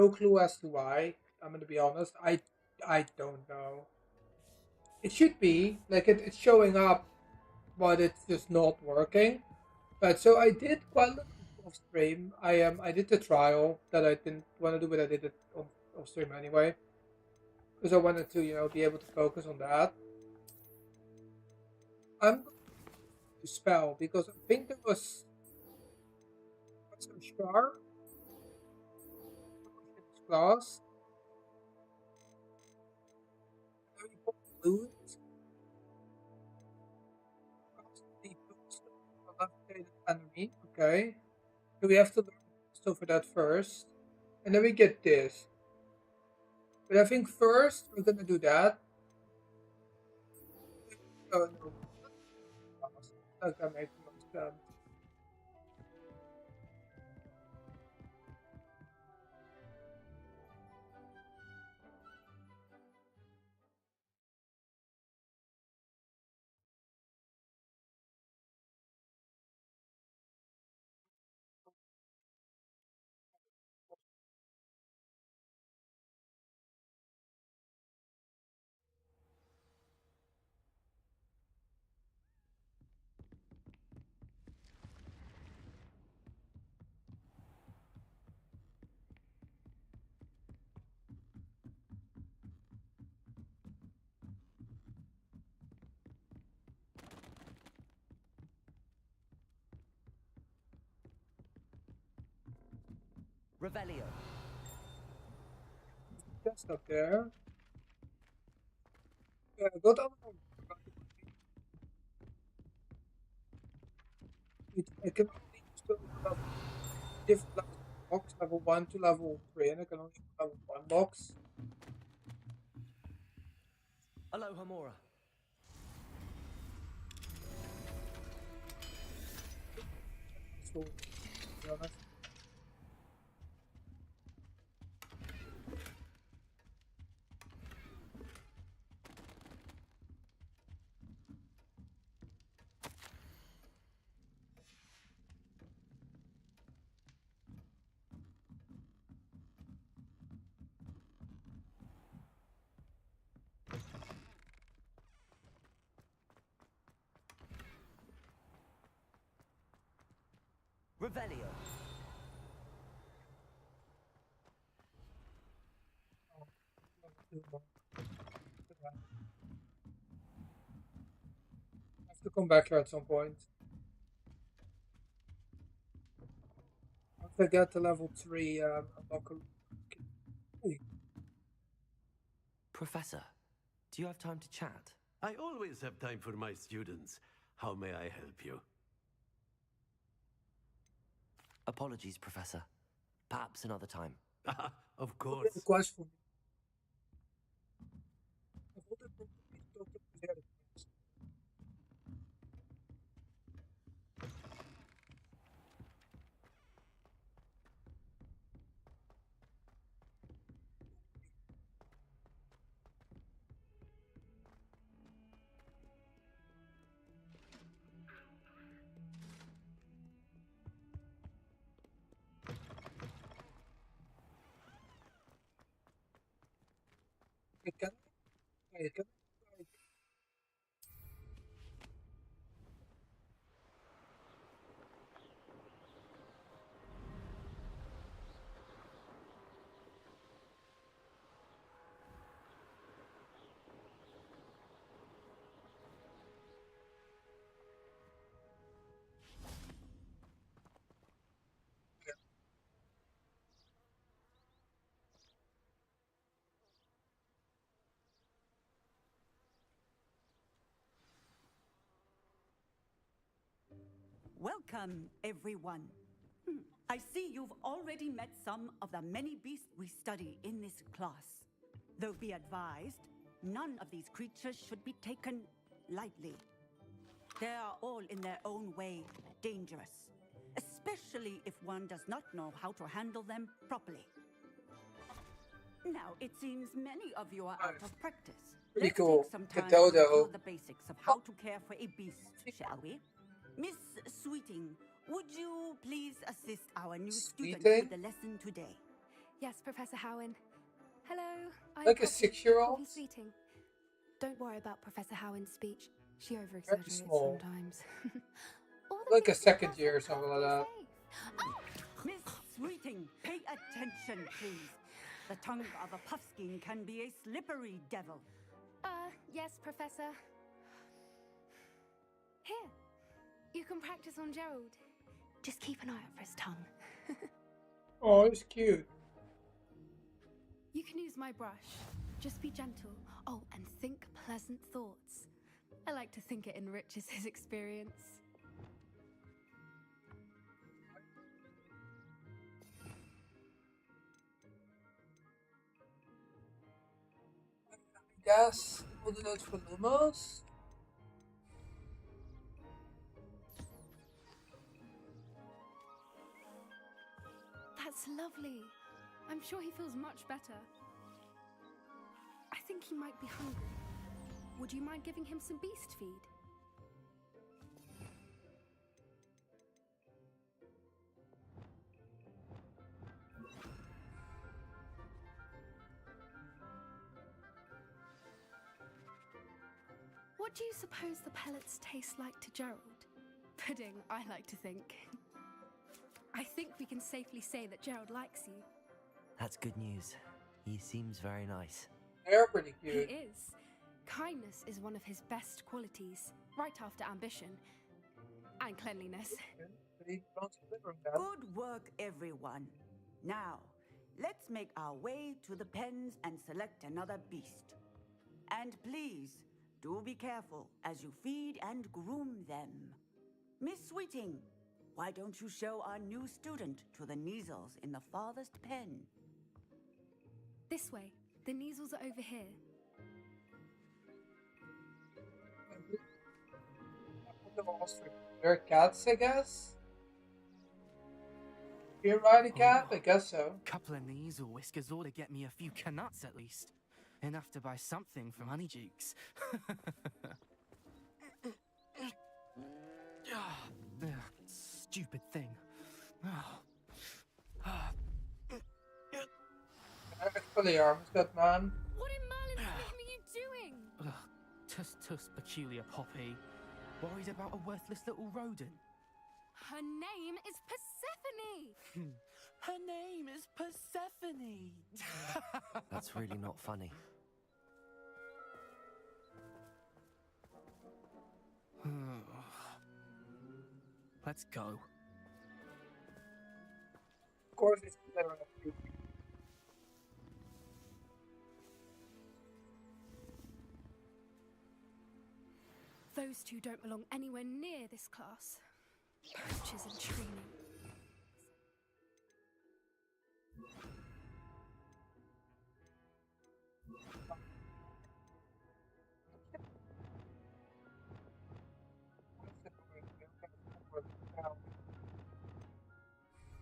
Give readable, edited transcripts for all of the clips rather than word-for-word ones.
no clue as to why. I'm gonna be honest. I don't know. It should be like it's showing up, but it's just not working. But so I did quite a little off stream. I did the trial that I didn't want to do, but I did it off stream anyway because I wanted to be able to focus on that. I'm going to spell because I think there was some sharp in this class. And then we put balloons across the boost of the levitated enemy. Okay, so we have to learn stuff for that first, and then we get this. But I think first we're gonna do that. Oh no, that makes no sense. Revelio. That's not there. Yeah, go down. I can only use the different levels of box, level 1 to level 3, and I can only use level 1 box. Aloha Mora. So, to be honest. Revelio. Oh, level 2 box. I have to come back here at some point. Once I get to level 3, unlock a. Hey, Professor, do you have time to chat? I always have time for my students. How may I help you? Apologies, Professor. Perhaps another time. Of you have a course. quest for me. I've ordered from the doctor to the other place. Hey, can I? Hey, can I? Welcome, everyone. I see you've already met some of the many beasts we study in this class. Though be advised, none of these creatures should be taken lightly. They are all in their own way dangerous, especially if one does not know how to handle them properly. Now, it seems many of you are out of practice. Pretty Let's cool. take some The time to dodo. review the basics of how to care for a beast, shall we? Miss Sweeting, would you please assist our new student Sweeting? with the lesson today? Yes, Professor Howen. Hello, I'm Like a Poppy. 6-year-old? Poppy Sweeting. Don't worry about Professor Howen's speech. She Very over-exaggerates small. sometimes. All the Like a beasts in the second class year are or something like perfectly that. safe. Miss Sweeting, pay attention, please. The tongue of a puffskein can be a slippery devil. Yes, Professor. Here, you can practice on Gerald. Just keep an eye out for his tongue. Oh, it's cute. You can use my brush. Just be gentle. Oh, and think pleasant thoughts. I like to think it enriches his experience. I guess we'll do that for Lumos. That's lovely. I'm sure he feels much better. I think he might be hungry. Would you mind giving him some beast feed? What do you suppose the pellets taste like to Gerald? Pudding, I like to think. I think we can safely say that Gerald likes you. That's good news. He seems very nice. They're pretty He cute. is. Kindness is one of his best qualities, right after ambition and cleanliness. Good work, everyone. Now, let's make our way to the pens and select another beast. And please, do be careful as you feed and groom them. Miss Sweeting, why don't you show our new student to the Neasels in the farthest pen? This way. The Neasels are over here. They're cats, I guess. You ride a cat? I guess so. Couple of Neasel whiskers ought to get me a few canuts at least. Enough to buy something from Honeydukes. Stupid thing. It's for the arms, that man. What in Merlin's name are you doing? Tuss, peculiar Poppy. Worried about a worthless little rodent? Her name is Persephone! Her name is Persephone! That's really not funny. Let's go. Of course, it's better. Those two don't belong anywhere near this class. Poachers in training.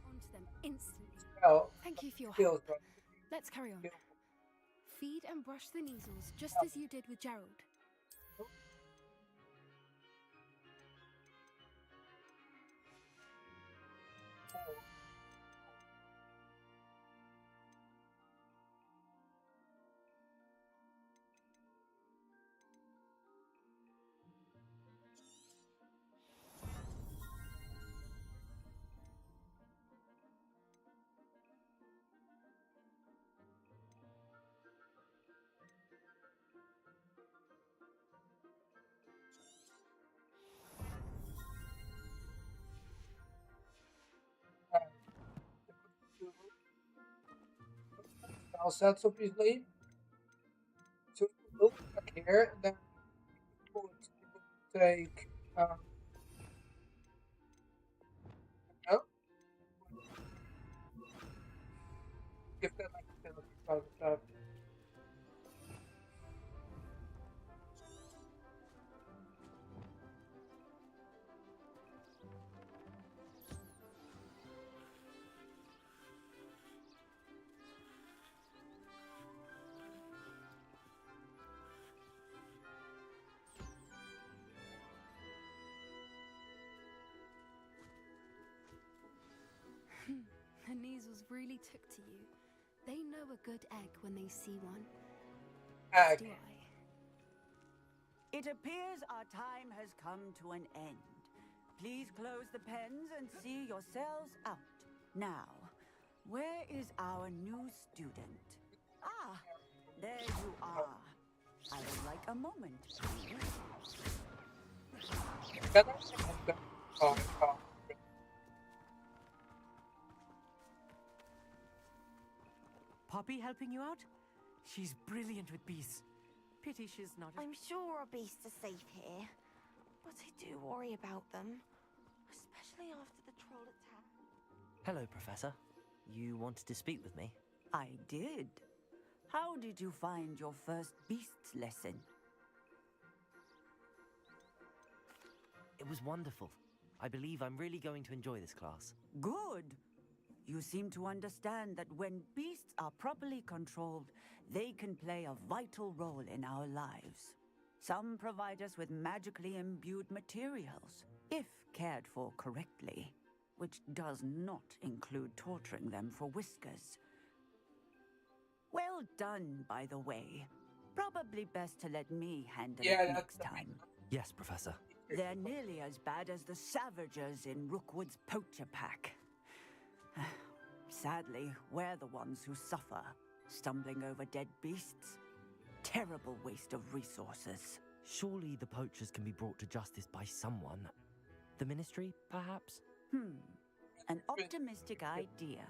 Onto them instantly. Well, Thank you for your feels help. good. Let's carry on. Feed and brush the Neasels just as you did with Gerald. I'll set up his lead. So look back here, then we'll take no, give that like a penalty by the top. The Neasels really took to you. They know a good egg when they see one. Egg. Do I? It appears our time has come to an end. Please close the pens and see yourselves out. Now, where is our new student? Ah, there you are. I would like a moment, please. Can I end that? Oh, oh. Poppy helping you out? She's brilliant with beasts. Pity she's not. I'm sure our beasts are safe here, but I do worry about them, especially after the troll attack. Hello, Professor. You wanted to speak with me? I did. How did you find your first beasts lesson? It was wonderful. I believe I'm really going to enjoy this class. Good. You seem to understand that when beasts are properly controlled, they can play a vital role in our lives. Some provide us with magically imbued materials, if cared for correctly, which does not include torturing them for whiskers. Well done, by the way. Probably best to let me handle Yeah, it that's next time. Yes, Professor. They're nearly as bad as the Savagers in Rookwood's poacher pack. Sadly, we're the ones who suffer, stumbling over dead beasts. Terrible waste of resources. Surely the poachers can be brought to justice by someone. The Ministry, perhaps? An optimistic idea.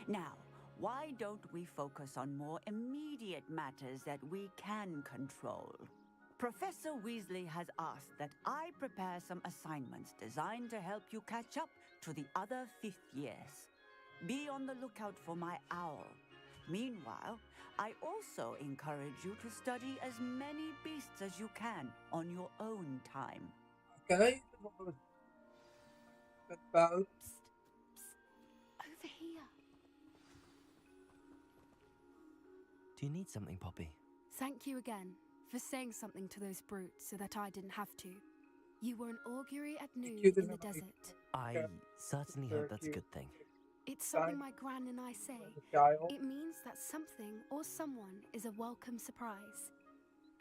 Now, why don't we focus on more immediate matters that we can control? Professor Weasley has asked that I prepare some assignments designed to help you catch up to the other 5th years. Be on the lookout for my owl. Meanwhile, I also encourage you to study as many beasts as you can on your own time. Can I about Over here. Do you need something, Poppy? Thank you again for saying something to those brutes so that I didn't have to. You were an augury at noon you in didn't the have to- desert. I certainly hope that's a good thing. It's something my gran and I say. child? It means that something or someone is a welcome surprise.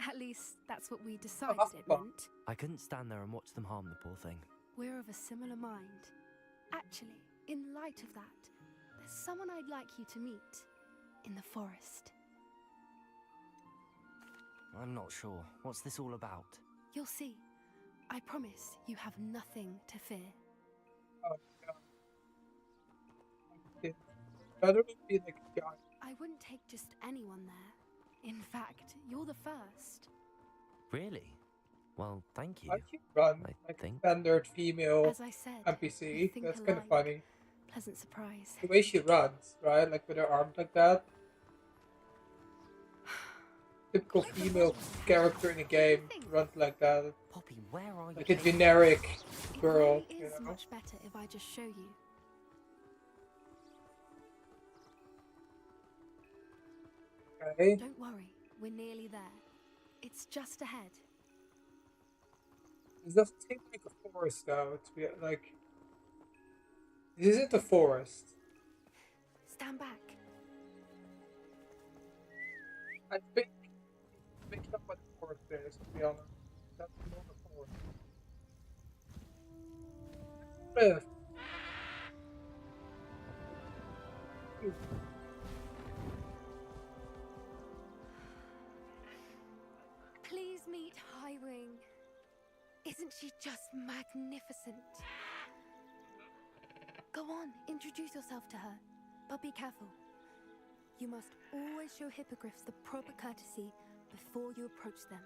At least that's what we decided that's it fun. meant. I couldn't stand there and watch them harm the poor thing. We're of a similar mind. Actually, in light of that, there's someone I'd like you to meet in the forest. I'm not sure. What's this all about? You'll see. I promise you have nothing to fear. Oh, God. Better be like a giant. I wouldn't take just anyone there. In fact, you're the first. Really? Well, thank you. Why don't you run I like a think. standard female As I said, we NPC? think That's kind of alike. funny. Pleasant surprise. The way she runs, right? Like with her arms like that. Typical female character in a game runs like that. Poppy, where are you? Like a generic It girl, really you is know? much better if I just show you. Okay. Don't worry, we're nearly there. It's just ahead. This doesn't seem like a forest though, to be like this isn't a forest. Stand back. I think mixed up what the forest is, to be honest. That's not a forest. Cliff. Please meet Highwing. Isn't she just magnificent? Go on, introduce yourself to her. But be careful. You must always show hippogriffs the proper courtesy before you approach them.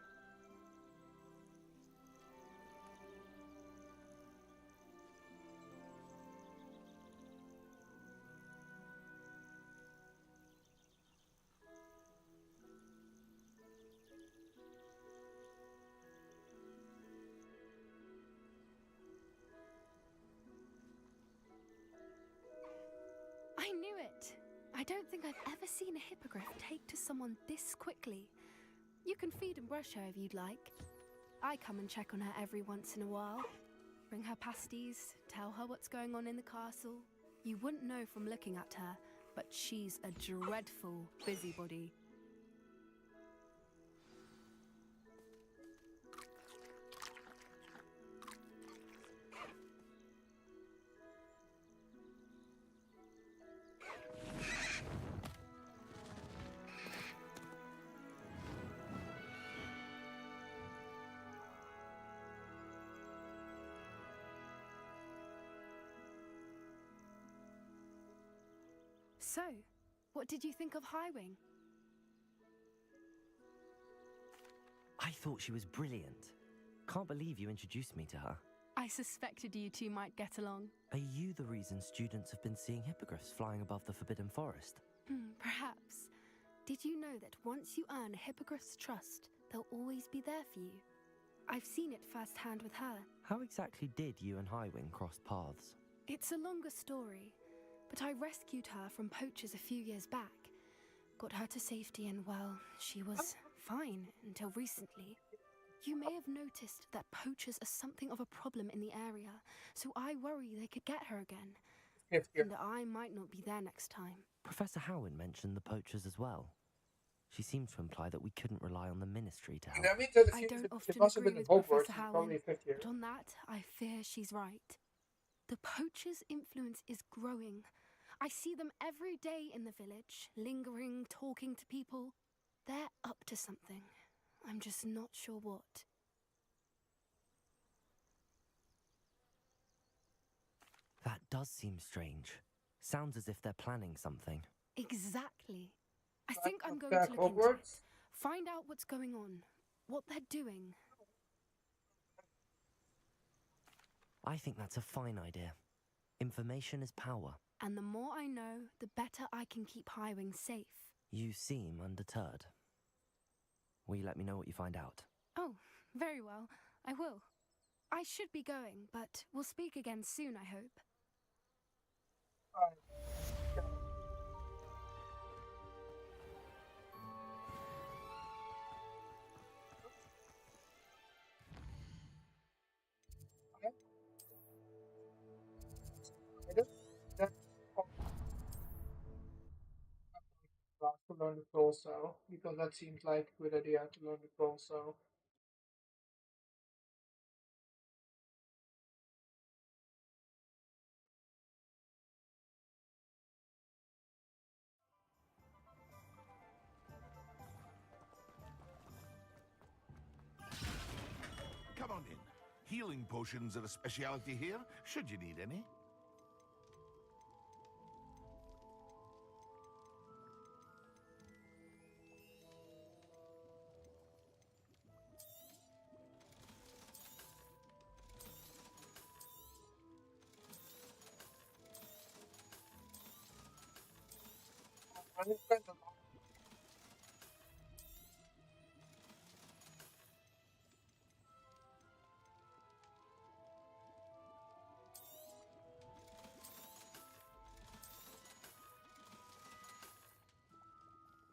I knew it! I don't think I've ever seen a hippogriff take to someone this quickly. You can feed and brush her if you'd like. I come and check on her every once in a while. Bring her pasties, tell her what's going on in the castle. You wouldn't know from looking at her, but she's a dreadful busybody. So, what did you think of Highwing? I thought she was brilliant. Can't believe you introduced me to her. I suspected you two might get along. Are you the reason students have been seeing hippogriffs flying above the Forbidden Forest? Perhaps. Did you know that once you earn a hippogriff's trust, they'll always be there for you? I've seen it firsthand with her. How exactly did you and Highwing cross paths? It's a longer story, but I rescued her from poachers a few years back. Got her to safety and, well, she was fine until recently. You may have noticed that poachers are something of a problem in the area, so I worry they could get her again. And I might not be there next time. Professor Howin mentioned the poachers as well. She seemed to imply that we couldn't rely on the Ministry to help. That means that I it don't often must have agree been in with Hogwarts Professor in probably Howin, fifth year. but on that, I fear she's right. The poachers' influence is growing. I see them every day in the village, lingering, talking to people. They're up to something. I'm just not sure what. That does seem strange. Sounds as if they're planning something. Exactly. I think I'm going Back to look into it. Hogwarts? Find out what's going on, what they're doing. I think that's a fine idea. Information is power. And the more I know, the better I can keep Highwing safe. You seem undeterred. Will you let me know what you find out? Oh, very well. I will. I should be going, but we'll speak again soon, I hope. To learn the torso, because that seems like a good idea to learn the torso. Come on in. Healing potions are a speciality here, should you need any.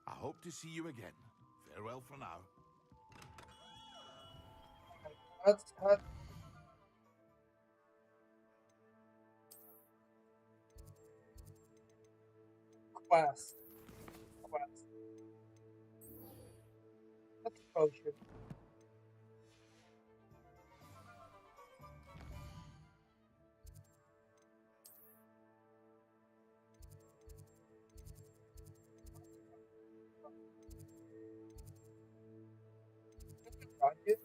I hope to see you again. Farewell for now. That's quest. That's potion. Right?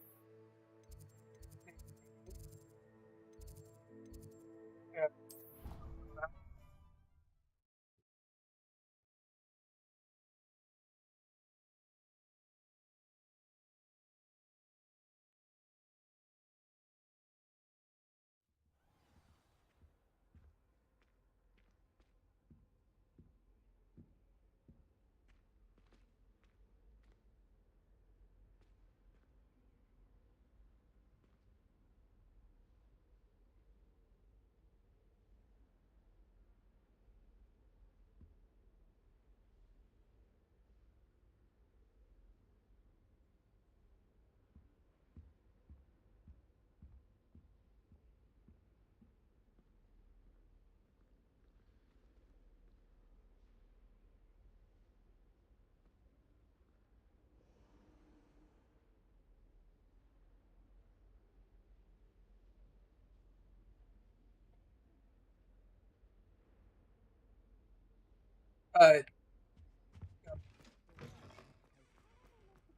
But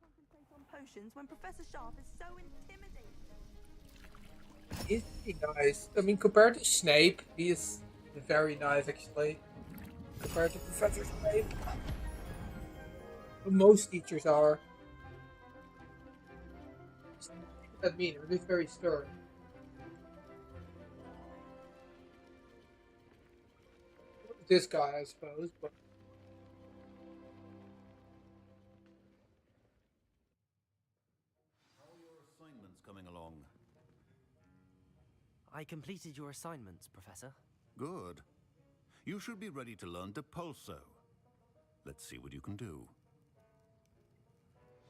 Concentrate on potions when Professor Sharp is so intimidating. he's pretty nice. I mean, compared to Snape, he is very nice actually. Compared to Professor Snape, most teachers are. What does that mean? It is very stern. This guy, I suppose, but How are your assignments coming along? I completed your assignments, Professor. Good. You should be ready to learn Depulso. Let's see what you can do.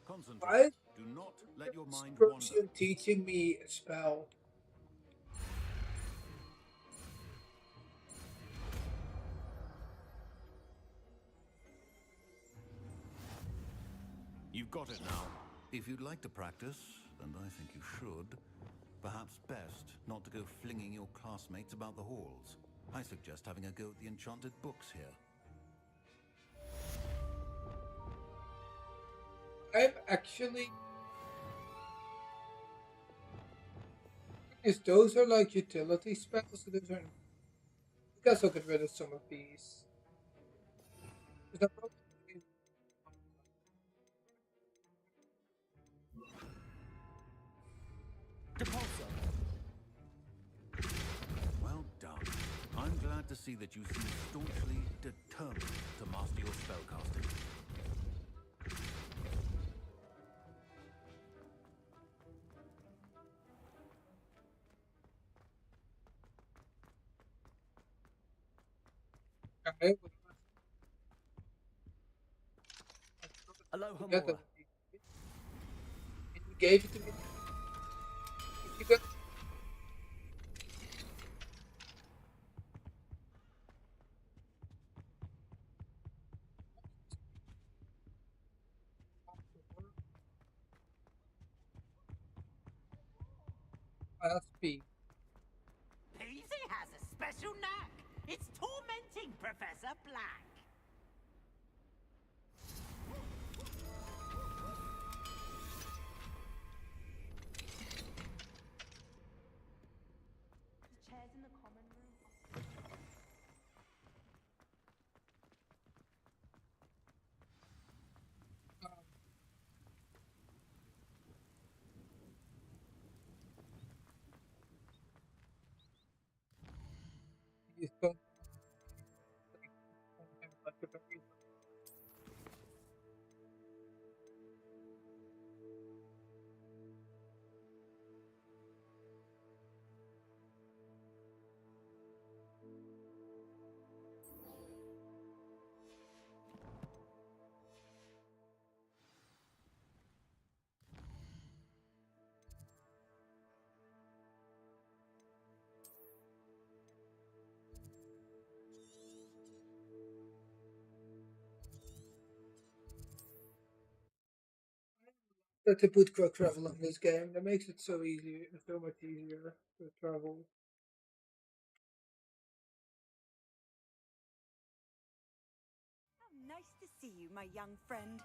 Concentrate. why Do not let your is mind this wander. person teaching me a spell? You've got it now. If you'd like to practice, and I think you should, perhaps best not to go flinging your classmates about the halls. I suggest having a go at the enchanted books here. I'm actually. Because those are like utility spells, so those are. I guess I'll get rid of some of these. Is that probably- Depulso. Well done. I'm glad to see that you seem staunchly determined to master your spellcasting. Okay, Aloha get Mora. that. And you gave it to me. You got. That's B. Peasy has a special knack. It's tormenting Professor Black. The chairs in the common room. You don't like a very. That they put quick travel in this game. That makes it so easy, so much easier to travel. How nice to see you, my young friend.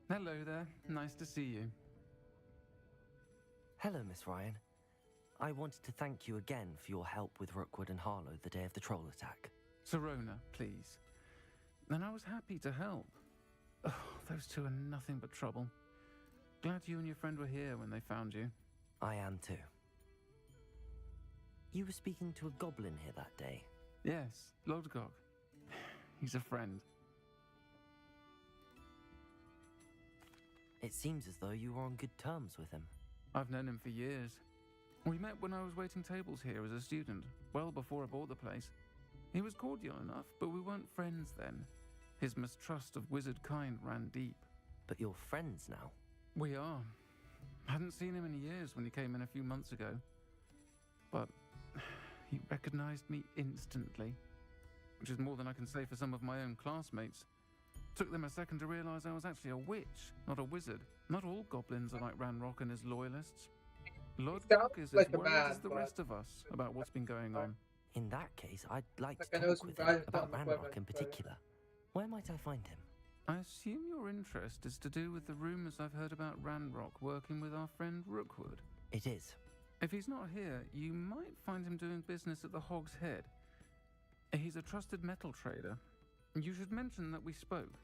Hello there. Nice to see you. Hello, Miss Ryan. I wanted to thank you again for your help with Rookwood and Harlow the day of the troll attack. Serona, please. And I was happy to help. Oh, those two are nothing but trouble. Glad you and your friend were here when they found you. I am too. You were speaking to a goblin here that day. Yes, Lodgok. He's a friend. It seems as though you were on good terms with him. I've known him for years. We met when I was waiting tables here as a student, well before I bought the place. He was cordial enough, but we weren't friends then. His mistrust of wizard kind ran deep. But you're friends now. We are. Hadn't seen him in years when he came in a few months ago. But he recognized me instantly, which is more than I can say for some of my own classmates. Took them a second to realize I was actually a witch, not a wizard. Not all goblins are like Ranrock and his loyalists. Lodgok is as like a worried man, as the but- rest of us about what's been going on. In that case, I'd like Like, to I know talk some with guys him who've about done Ranrock deployment, in but- particular. Where might I find him? I assume your interest is to do with the rumors I've heard about Ranrock working with our friend Rookwood. It is. If he's not here, you might find him doing business at the Hog's Head. He's a trusted metal trader. You should mention that we spoke.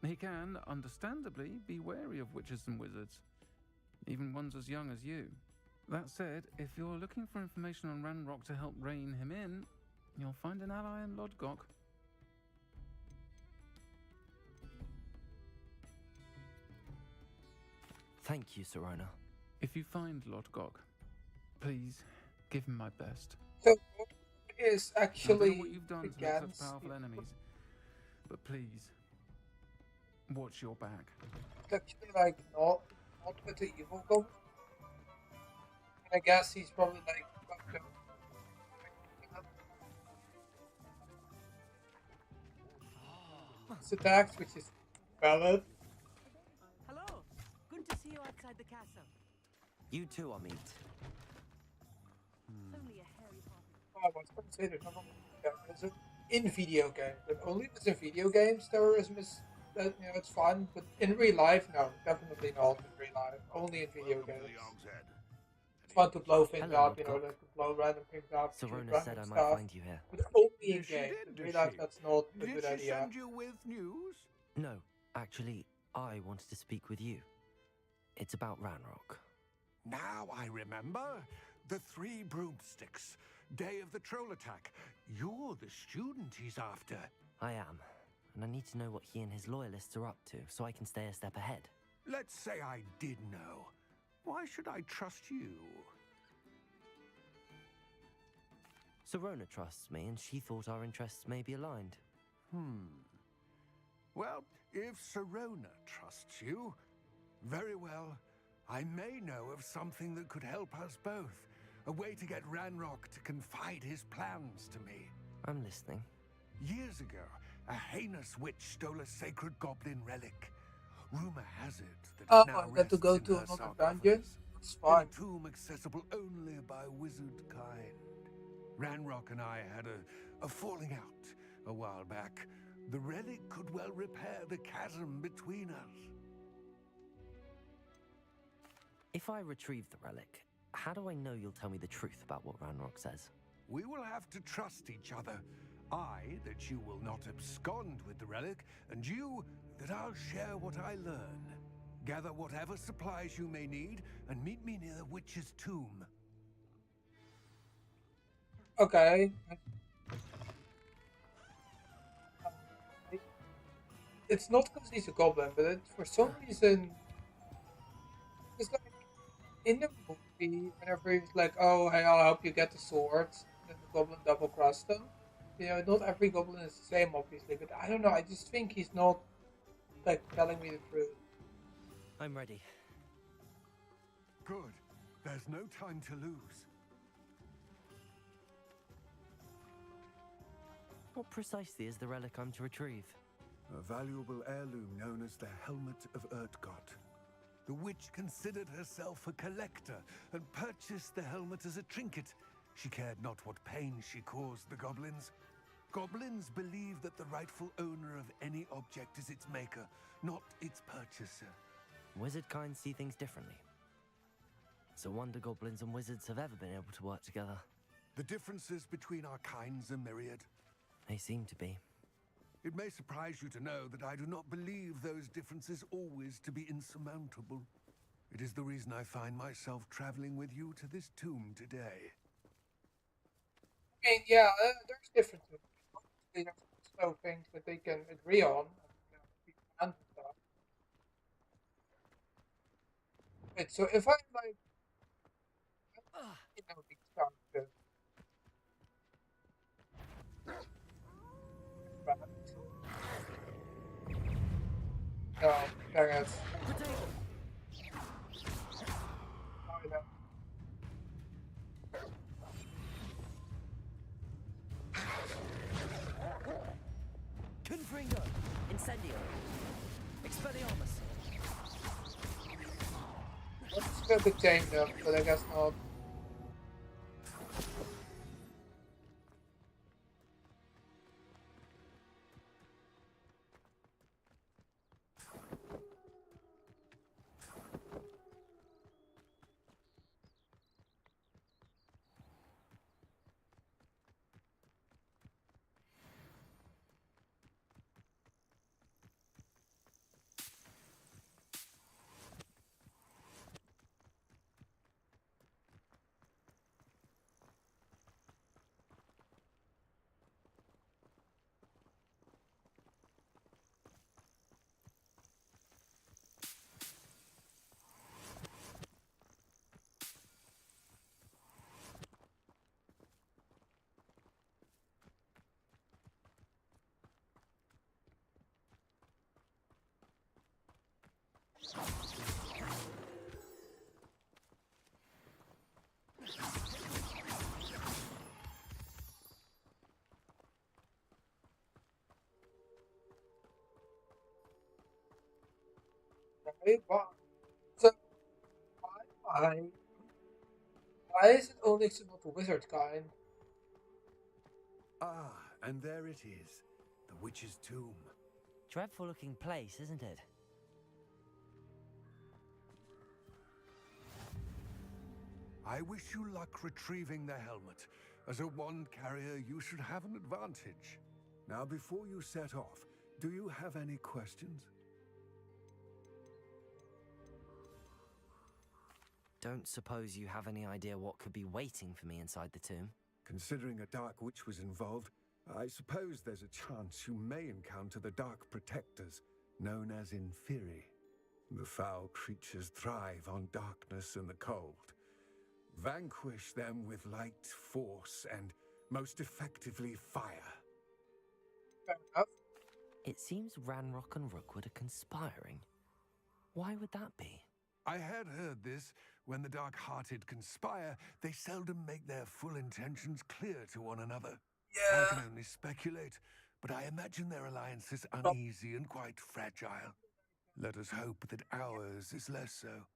He can, understandably, be wary of witches and wizards, even ones as young as you. That said, if you're looking for information on Ranrock to help rein him in, you'll find an ally in Lodgok. Thank you, Serona. If you find Lodgok, please give him my best. So is I don't actually know what you've done to make against such powerful enemies, but please, watch your back. it's actually like not with the evil goblin. I guess he's probably like his attacks, which is valid. Hello. Good to see you outside the castle. You too, Amit. Only a hairy party. Oh, I was going to say there's no terrorism in video games, but only if it's in video games terrorism is it's fun, but in real life, no, definitely not in real life. Only in video games. It's fun to blow things Hello, up, like to blow random things up. shoot Serona random said I might stuff, find you here. but only in Yes, she games. did, In real did life, she? that's not a Did good she idea. send you with news? No, actually, I wanted to speak with you. It's about Ranrock. Now I remember. The 3 broomsticks. Day of the troll attack. You're the student he's after. I am, and I need to know what he and his loyalists are up to so I can stay a step ahead. Let's say I did know. Why should I trust you? Serona trusts me, and she thought our interests may be aligned. Well, if Serona trusts you, very well. I may know of something that could help us both. A way to get Ranrock to confide his plans to me. I'm listening. Years ago, a heinous witch stole a sacred goblin relic. Rumor has it that Oh, it now I got to rests go in to her another sarcophagus, dungeon? It's in fine. a tomb accessible only by wizard kind. Ranrock and I had a falling out a while back. The relic could well repair the chasm between us. If I retrieve the relic, how do I know you'll tell me the truth about what Ranrock says? We will have to trust each other. I, that you will not abscond with the relic, and you, that I'll share what I learn. Gather whatever supplies you may need, and meet me near the witch's tomb. Okay. It's not because he's a goblin, but for some reason, it's like in the movie, whenever he's like, "Oh, hey, I'll help you get the sword," then the goblin double crossed him. Not every goblin is the same, obviously, but I don't know. I just think he's not like telling me the truth. I'm ready. Good. There's no time to lose. What precisely is the relic I'm to retrieve? A valuable heirloom known as the Helmet of Erdgott. The witch considered herself a collector and purchased the helmet as a trinket. She cared not what pain she caused the goblins. Goblins believe that the rightful owner of any object is its maker, not its purchaser. Wizard kind see things differently. It's a wonder goblins and wizards have ever been able to work together. The differences between our kinds are myriad. They seem to be. It may surprise you to know that I do not believe those differences always to be insurmountable. It is the reason I find myself traveling with you to this tomb today. I mean, yeah, there's differences. Obviously, there's no things that they can agree on. And stuff. Wait, so if I like, these characters. No, dang it. I know. Confringo! Incendio. Expelliarmus. It's gonna be tamed up, but I guess not. Right? So why why is it only some of the wizard kind? Ah, and there it is. The witch's tomb. Dreadful looking place, isn't it? I wish you luck retrieving the helmet. As a wand carrier, you should have an advantage. Now, before you set off, do you have any questions? Don't suppose you have any idea what could be waiting for me inside the tomb? Considering a Dark Witch was involved, I suppose there's a chance you may encounter the Dark Protectors, known as Inferi. The foul creatures thrive on darkness and the cold. Vanquish them with light, force, and most effectively fire. Fair enough. It seems Ranrock and Rookwood are conspiring. Why would that be? I had heard this. When the dark-hearted conspire, they seldom make their full intentions clear to one another. I Yeah. can only speculate, but I imagine their alliance is uneasy and quite fragile. Let us hope that ours is less so.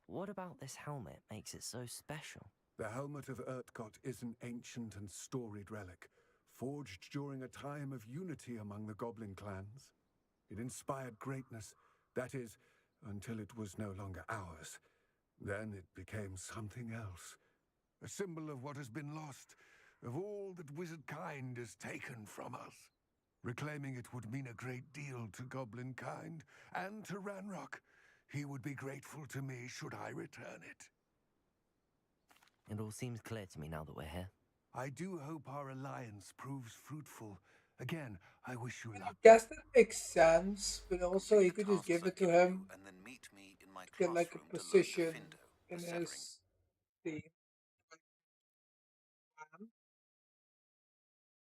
What about this helmet makes it so special? The helmet of Urtkot is an ancient and storied relic, forged during a time of unity among the goblin clans. It inspired greatness, that is, until it was no longer ours. Then it became something else. A symbol of what has been lost, of all that wizard kind has taken from us. Reclaiming it would mean a great deal to goblin kind, and to Ranrock. He would be grateful to me should I return it. It all seems clear to me now that we're here. I do hope our alliance proves fruitful. Again, I wish you I luck. guess that makes sense, but also you could just Tasks give I it to give him you, and then meet me in my to get like a classroom to learn position the in Findo, the his team. Plan.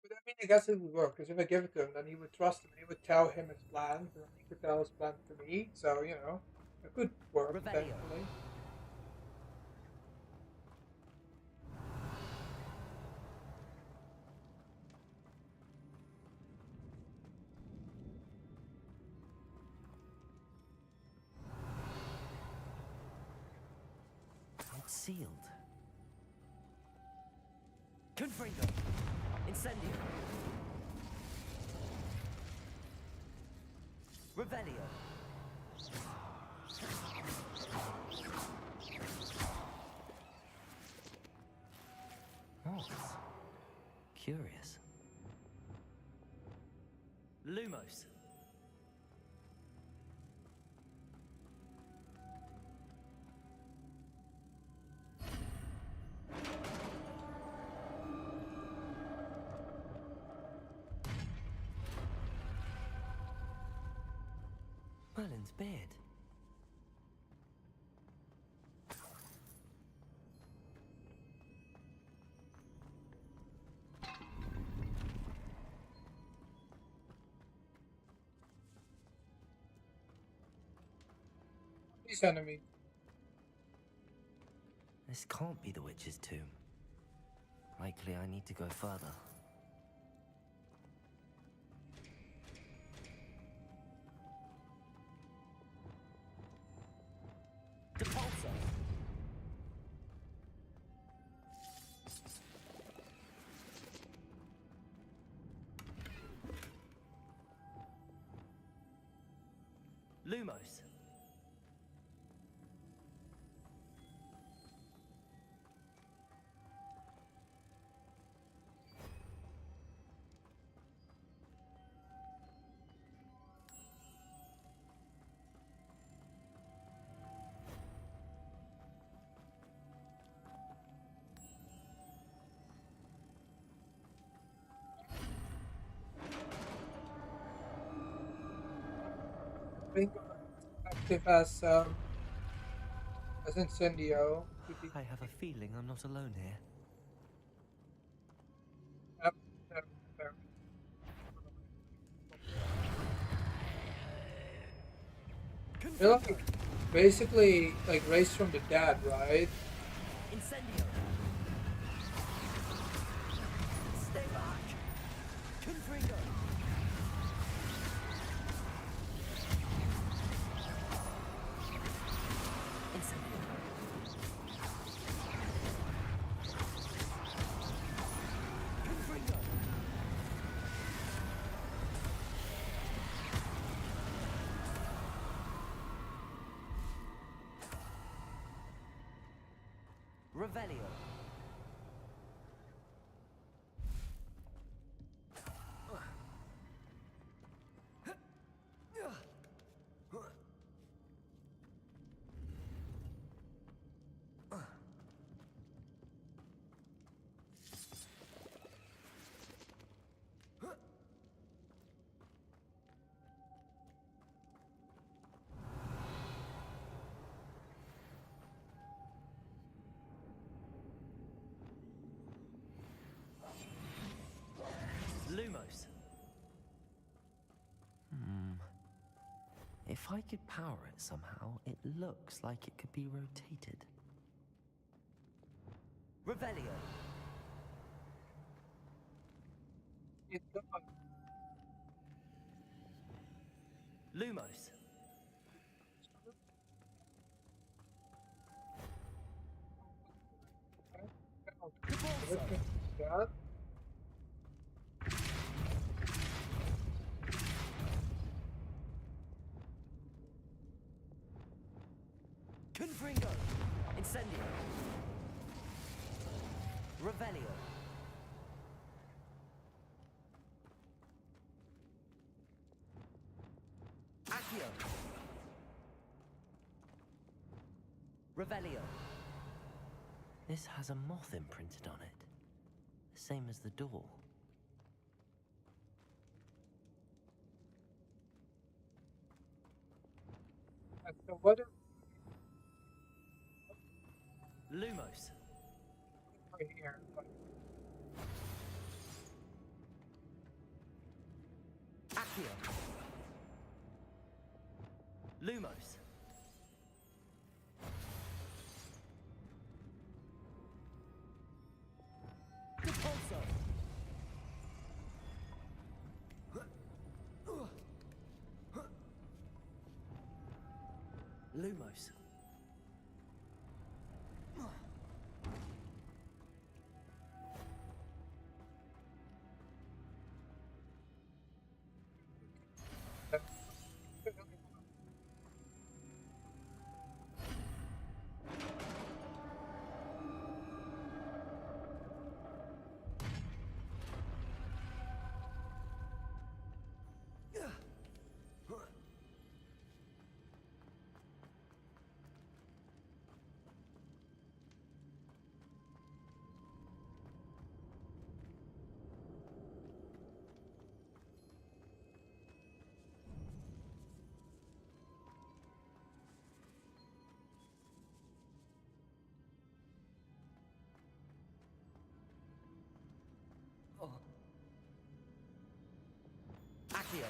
But I mean, I guess it would work because if I give it to him, then he would trust him. He would tell him his plans, and then he could tell his plans to me. So you know, it could work Revelio. potentially. It's sealed. Confringo. Incendio. Revelio. Oh, curious. Lumos. Merlin's beard. These enemies. This can't be the witch's tomb. Likely I need to go further. Lumos. Think active as Incendio. I have a feeling I'm not alone here. Yep, yep, yep. They're like basically like raised from the dead, right? Incendio. Stay back. Confringo. Incendio. Confringo. Revelio. Lumos. If I could power it somehow, it looks like it could be rotated. Revelio. It does. Lumos. Cabalso. Yeah. Confringo. Incendio. Revelio. Accio. Revelio. This has a moth imprinted on it. The same as the door. And so what is Lumos. right here? Like, Accio. Lumos. Repulso. Lumos. Accio.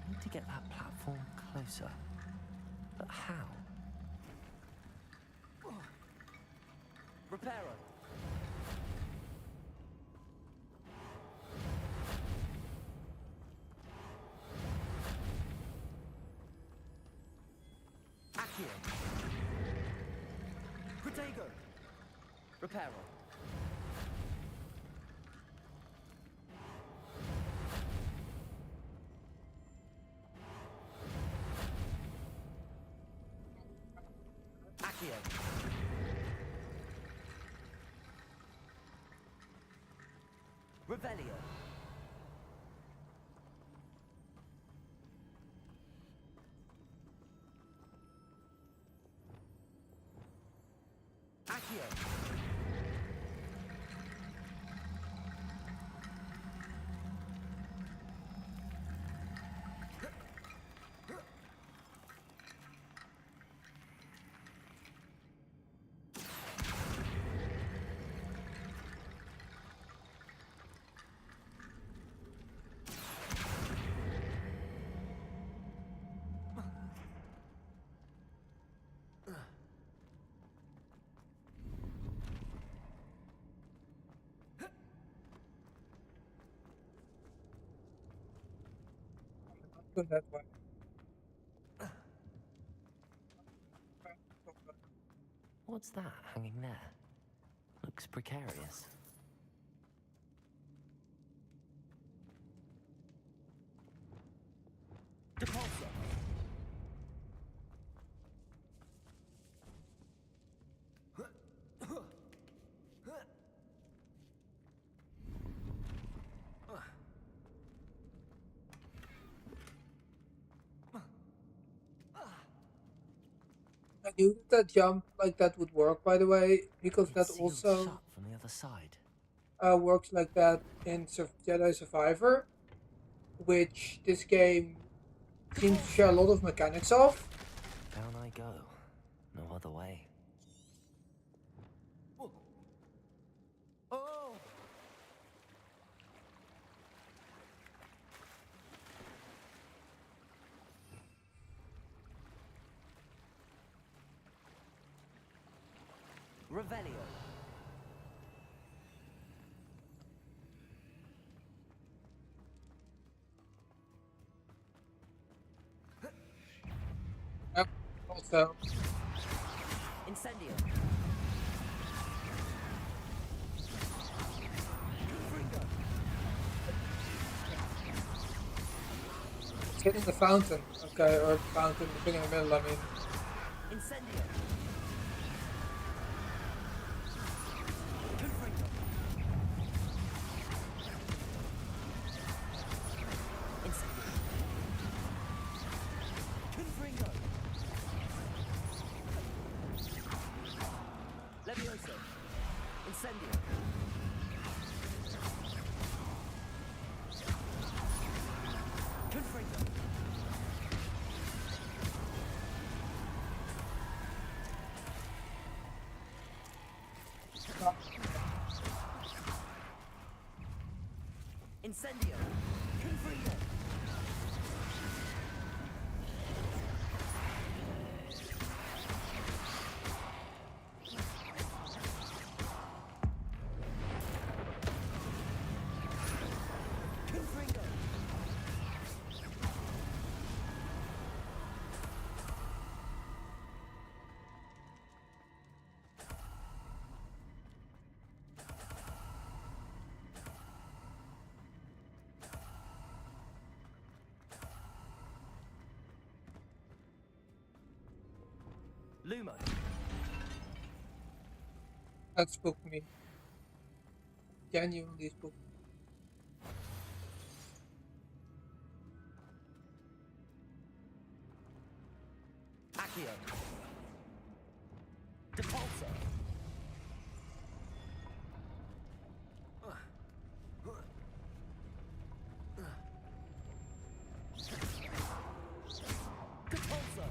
I need to get that platform closer. But how? Reparo. Accio. Protego. Repair on. Accio. Revelio. Accio. Go that way. What's that hanging there? Looks precarious. Depulsor. I knew that jump like that would work, by the way, because that It's sealed also shut from the other side. works like that in Jedi Survivor, which this game seems to share a lot of mechanics of. Down I go. No other way. Oh! Revelio. Yep. Also, Incendio. it's hitting the fountain. Okay, or fountain, the thing in the middle, I mean. Incendio. Levioso. Incendio. Confringo. Incendio. Confringo. Confringo. Lumo. That spooked me. Genuinely spooked me. Accio. Depulsor. Depulsor.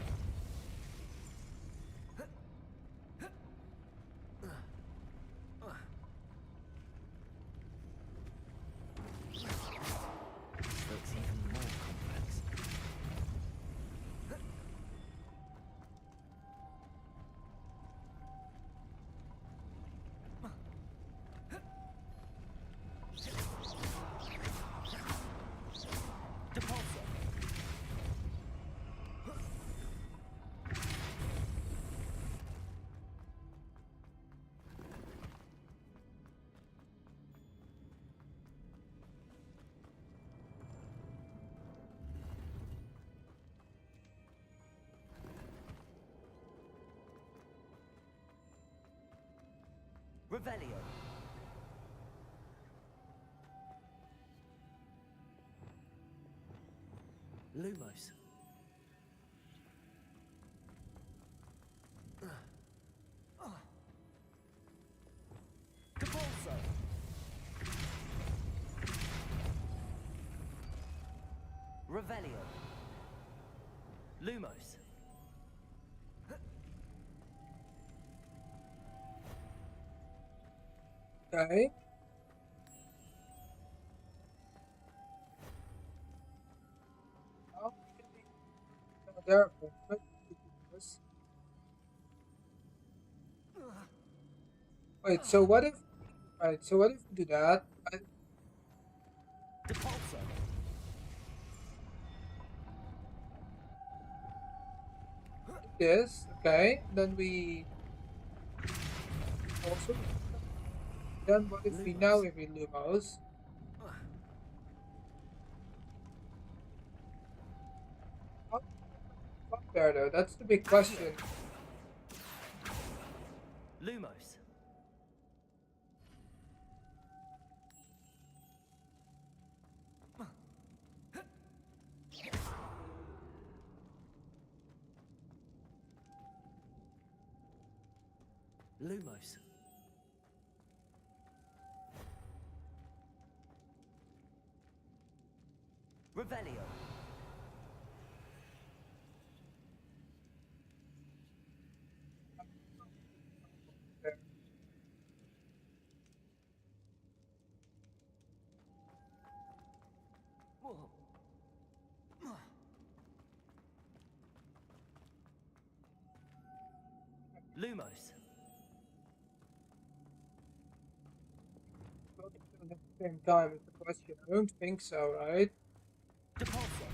Looks even more complex. Revelio. Lumos. Capulso. Revelio. Lumos. Okay. Oh, there are movement. Wait, so what if? Right, so what if we do that? Depulso. This, okay. Then we also. Then what if we now Lumos. if we Lumos? How fuck there though? That's the big question. Lumos. Lumos. Revelio. There. Lumos. Both at the same time is the question. I don't think so, right? Depulso.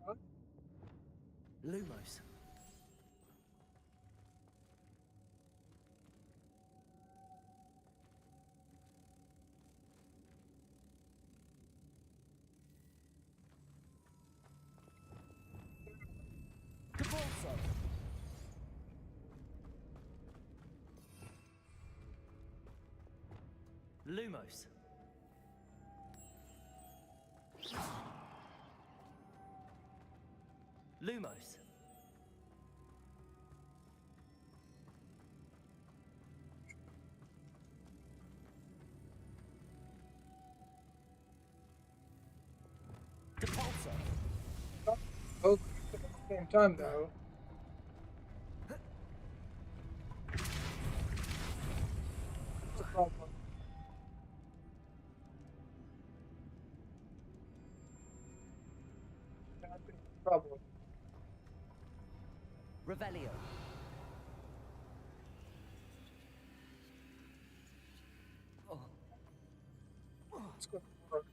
Huh? Lumos. Depulso. Lumos. Lumos. Depulso. Both at the same time though. What's the problem? That's the problem. Revelio. It's gonna work.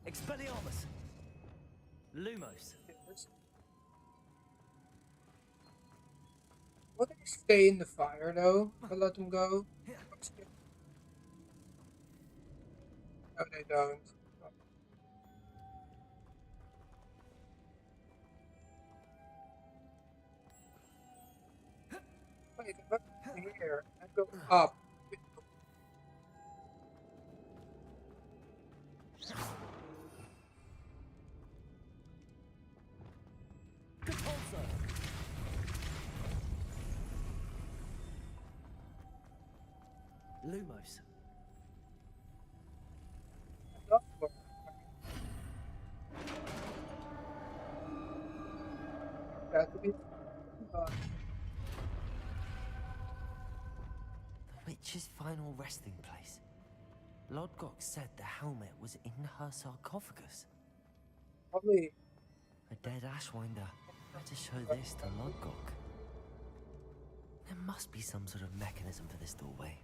Expelliarmus. Lumos. Yes. Will they stay in the fire though? If I let them go? No, they don't. Wait, if I go here and go up. Depulso. Lumos. Upward. That to be uh, The witch's final resting place. Lodgok said the helmet was in her sarcophagus. probably A dead Ashwinder had to show this to Lodgok. There must be some sort of mechanism for this doorway.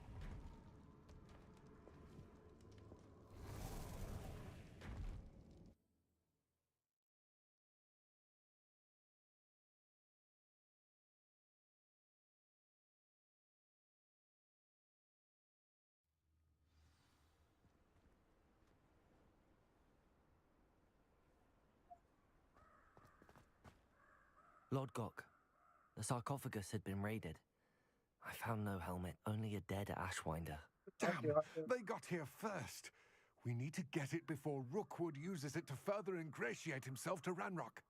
Lodgok. The sarcophagus had been raided. I found no helmet, only a dead Ashwinder. Damn! They got here first. We need to get it before Rookwood uses it to further ingratiate himself to Ranrock.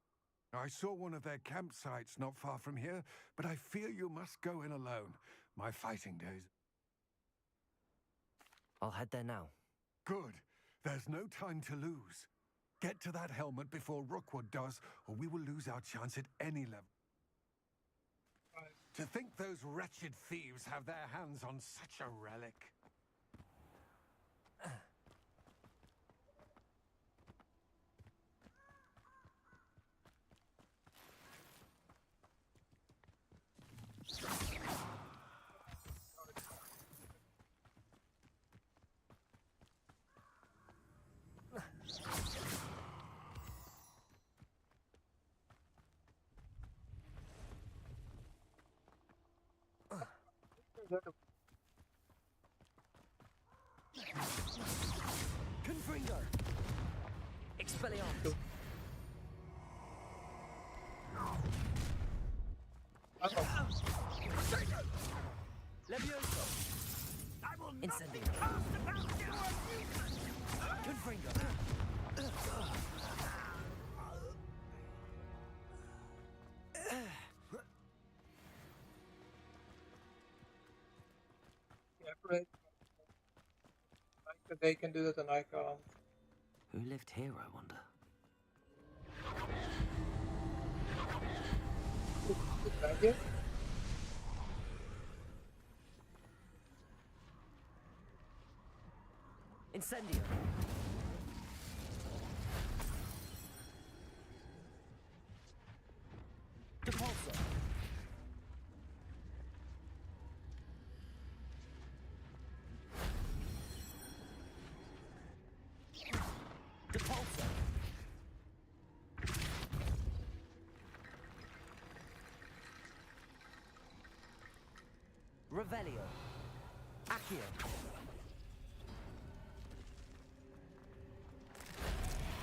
I saw one of their campsites not far from here, but I fear you must go in alone. My fighting days... I'll head there now. Good. There's no time to lose. Get to that helmet before Rookwood does, or we will lose our chance at any level. To think those wretched thieves have their hands on such a relic. Confringo! Expelliarmus! Levioso! Incendio! Confringo! Yeah, great. Like they can do that and I can't. Who lived here, I wonder? Thank you. Incendio! Depulso! Depulso! Revelio! Accio!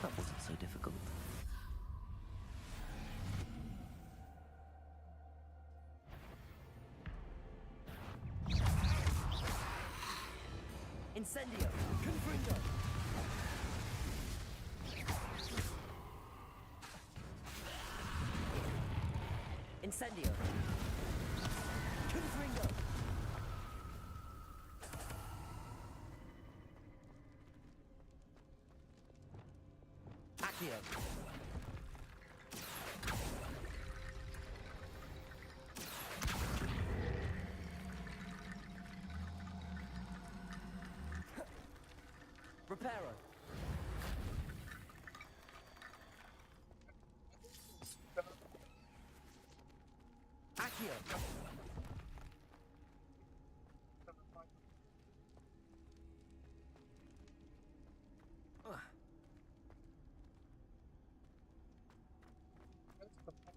That wasn't so difficult. Incendio! Confringo! Incendio! Confringo! Accio! Reparo! Accio!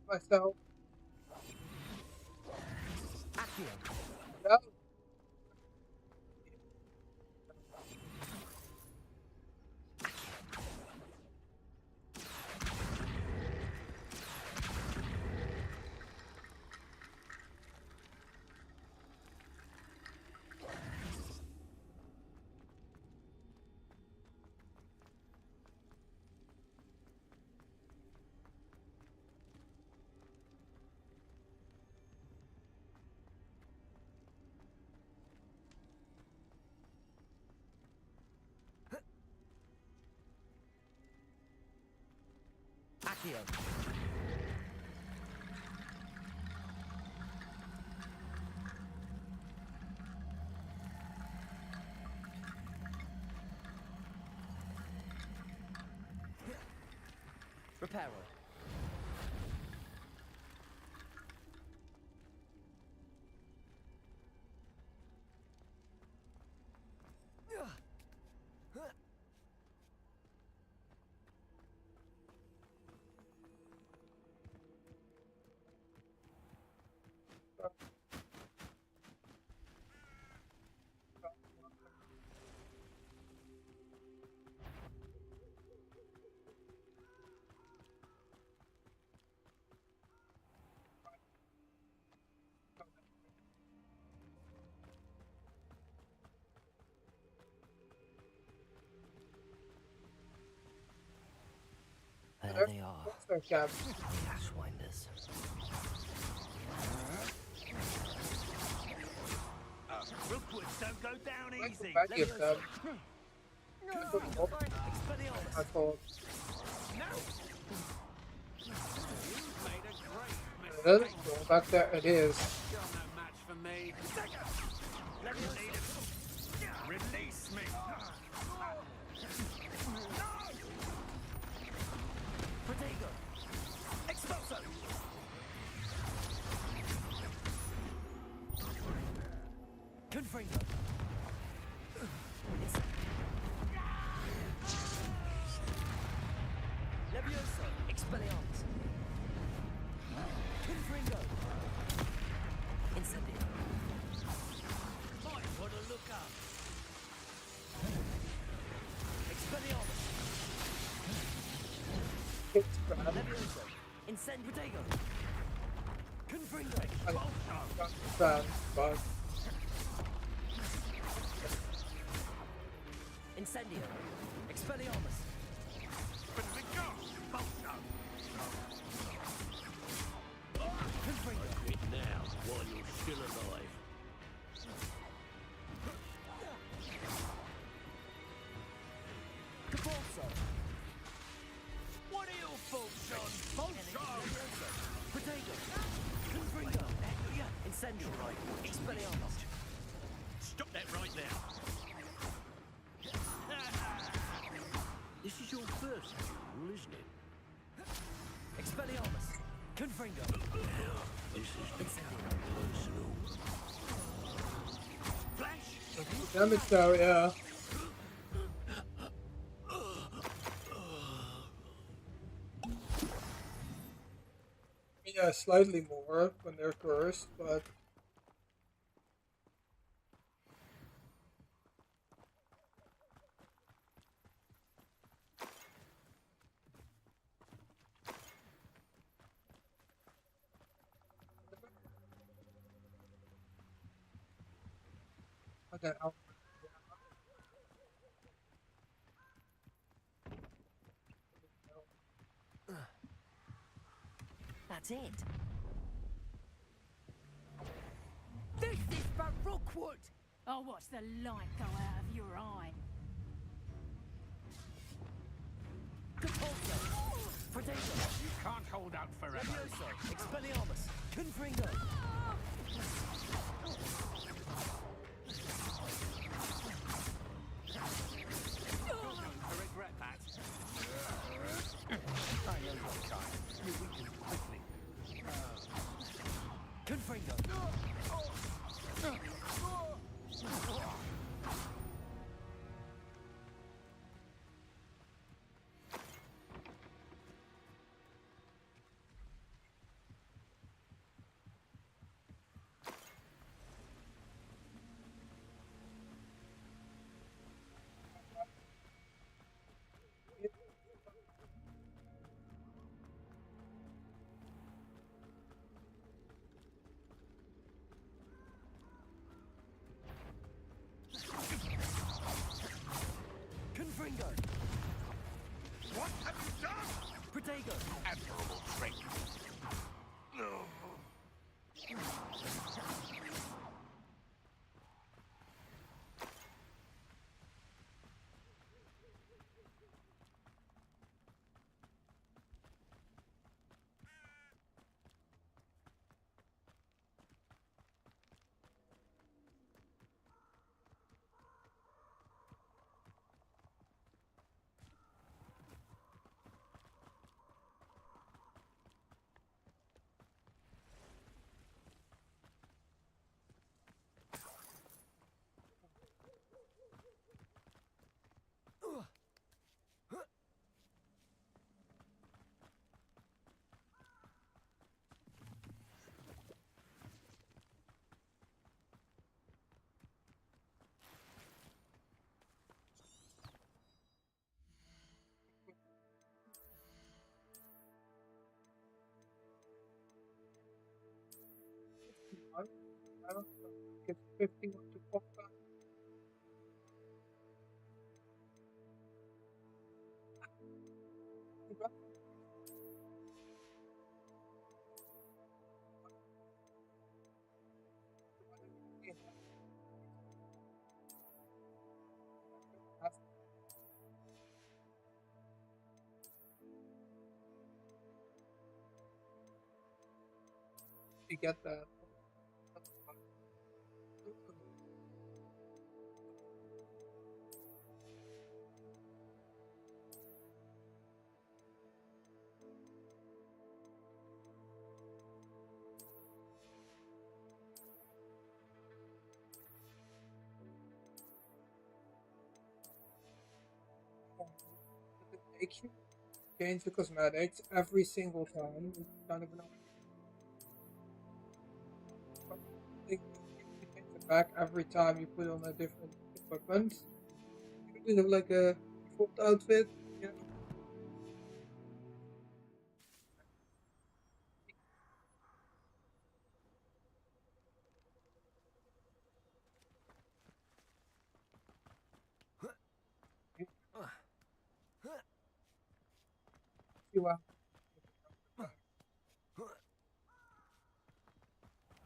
Myself. Accio! No. Accio! Reparo! There they are, What's their camp? the Ashwinders. Rookwoods don't go down Like the easy. baggy of them. I thought. Made a great It is. Go back there. It is. You're no match for me. Release me. Protego! Expulso! Confringo! Levioso! Expelliarmus! Confringo! Incendio! Might want to look up. Expelliarmus! It's bad. Levioso! Incendio! Protego! Confringo! I got bad, but Incendio! Expelliarmus! Confringo! It now, while you're still alive. Capulso! What are your faults, John? Faults, Protego! Confringo! Incendio! Expelliarmus! Stop that right now. This is your first duel, isn't it? Expelliarmus! Confringo! This is personal. Flash! damage now, yeah. Yeah, slightly more when they're cursed, but okay, That's it! This is for Rookwood! I'll watch the light go out of your eye. Capulso! Protego! You can't hold out forever. Levioso! Expelliarmus! Confringo! You're going to regret that. I know your kind. You weaken quickly. Confringo! Confringo! What have you done? Protego! Admirable trait. I don't know. It's 51 to 45. you get that. It makes you change the cosmetics every single time. It's kind of an thing. You change it back every time you put on a different equipment. You have like a default outfit. You know? You are.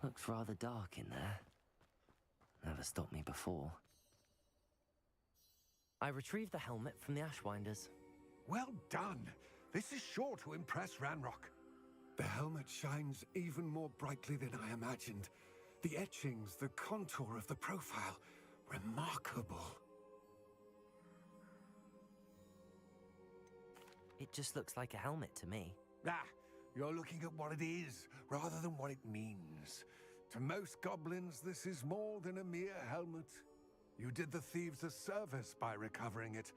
Looks rather dark in there. Never stopped me before. I retrieved the helmet from the Ashwinders. Well done. This is sure to impress Ranrock. The helmet shines even more brightly than I imagined. The etchings, the contour of the profile, remarkable. It just looks like a helmet to me. Ah, you're looking at what it is, rather than what it means. To most goblins, this is more than a mere helmet. You did the thieves a service by recovering it.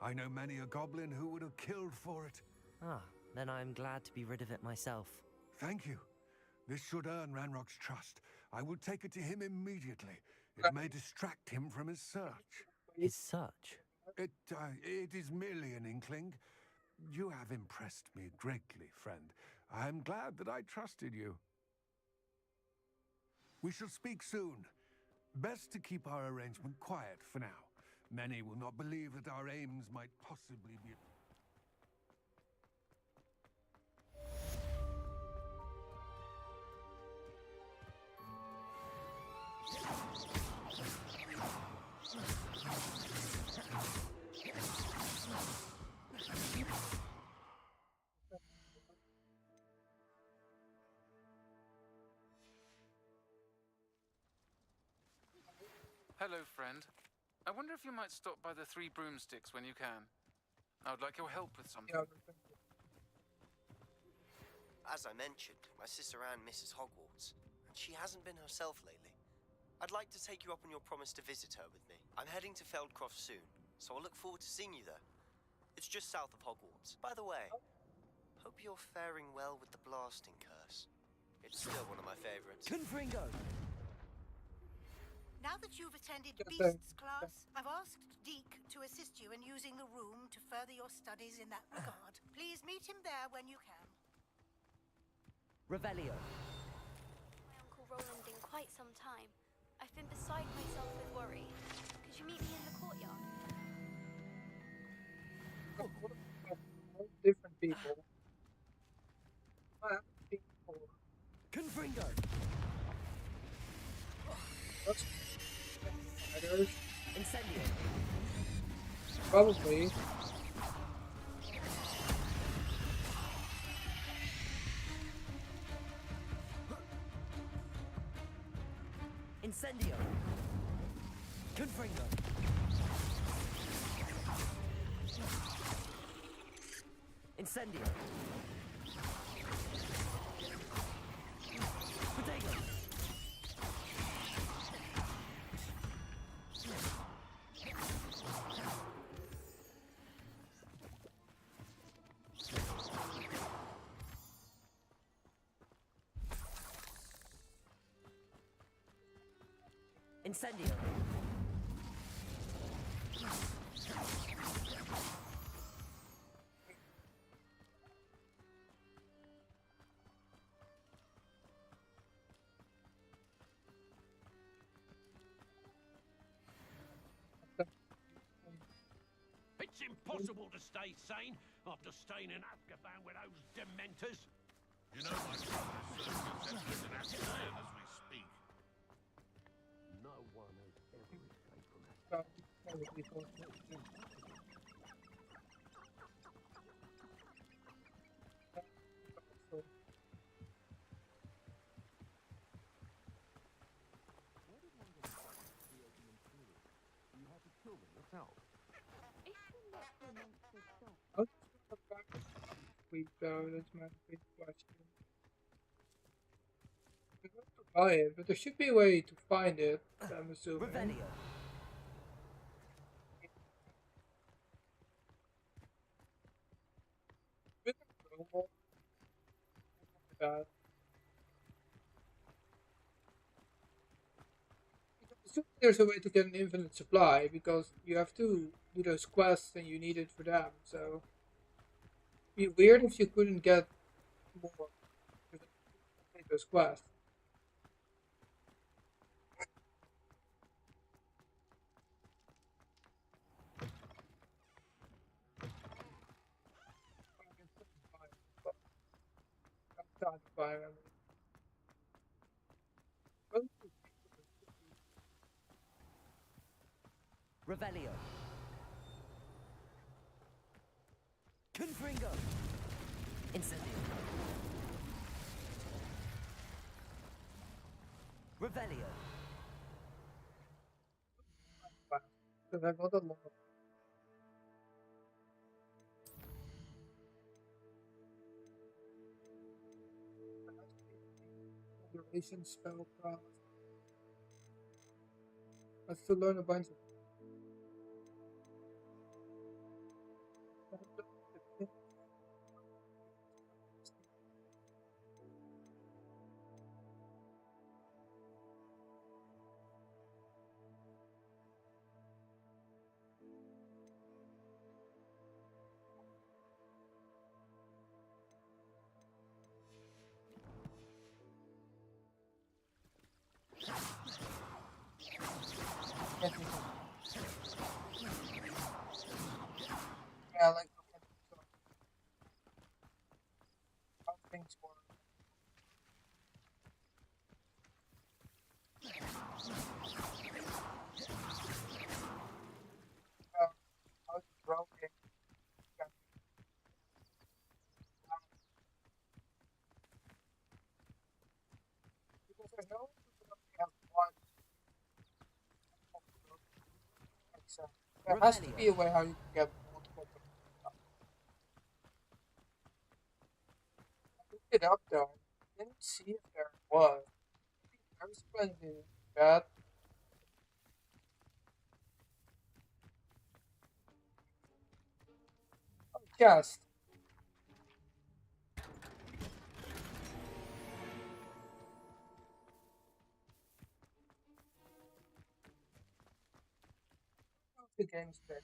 I know many a goblin who would have killed for it. Ah, then I'm glad to be rid of it myself. Thank you. This should earn Ranrock's trust. I will take it to him immediately. It may distract him from his search. His search? It is merely an inkling. You have impressed me greatly, friend. I am glad that I trusted you. We shall speak soon. Best to keep our arrangement quiet for now. Many will not believe that our aims might possibly be... Hello, friend. I wonder if you might stop by the Three Broomsticks when you can. I would like your help with something. As I mentioned, my sister Anne misses Hogwarts, and she hasn't been herself lately. I'd like to take you up on your promise to visit her with me. I'm heading to Feldcroft soon, so I'll look forward to seeing you there. It's just south of Hogwarts. By the way, hope you're faring well with the blasting curse. It's still one of my favorites. Confringo! Now that you've attended Beasts class, I've asked Deke to assist you in using the room to further your studies in that regard. Please meet him there when you can. Revelio. My Uncle Roland in quite some time. I've been beside myself with worry. Could you meet me in the courtyard? Different people. Confringo. What's fighters? Incendio. Probably. Incendio. Confringo. Incendio. Protego. Incendio. It's impossible to stay sane after staying in Azkaban with those dementors. You know, my brother is in Azkaban as we speak. No one has ever escaped from Azkaban. How does the practice we go? That's my big question. I want to buy it, but there should be a way to find it, I'm assuming. With a promo, that. Assuming there's a way to get an infinite supply because you have to do those quests and you need it for them. So it'd be weird if you couldn't get more with those quests. I'm trying to buy them. Revelio. Confringo. Incendio. Revelio. Because I got a lot of duration spellcraft. I still learn a bunch of yeah, like how things work. How to grow it. Because I know we only have one. Makes sense. There has to be a way how you can get multiple. I looked it up though. I didn't see if there was. There's plenty of that. Oh, chest. The game's ready.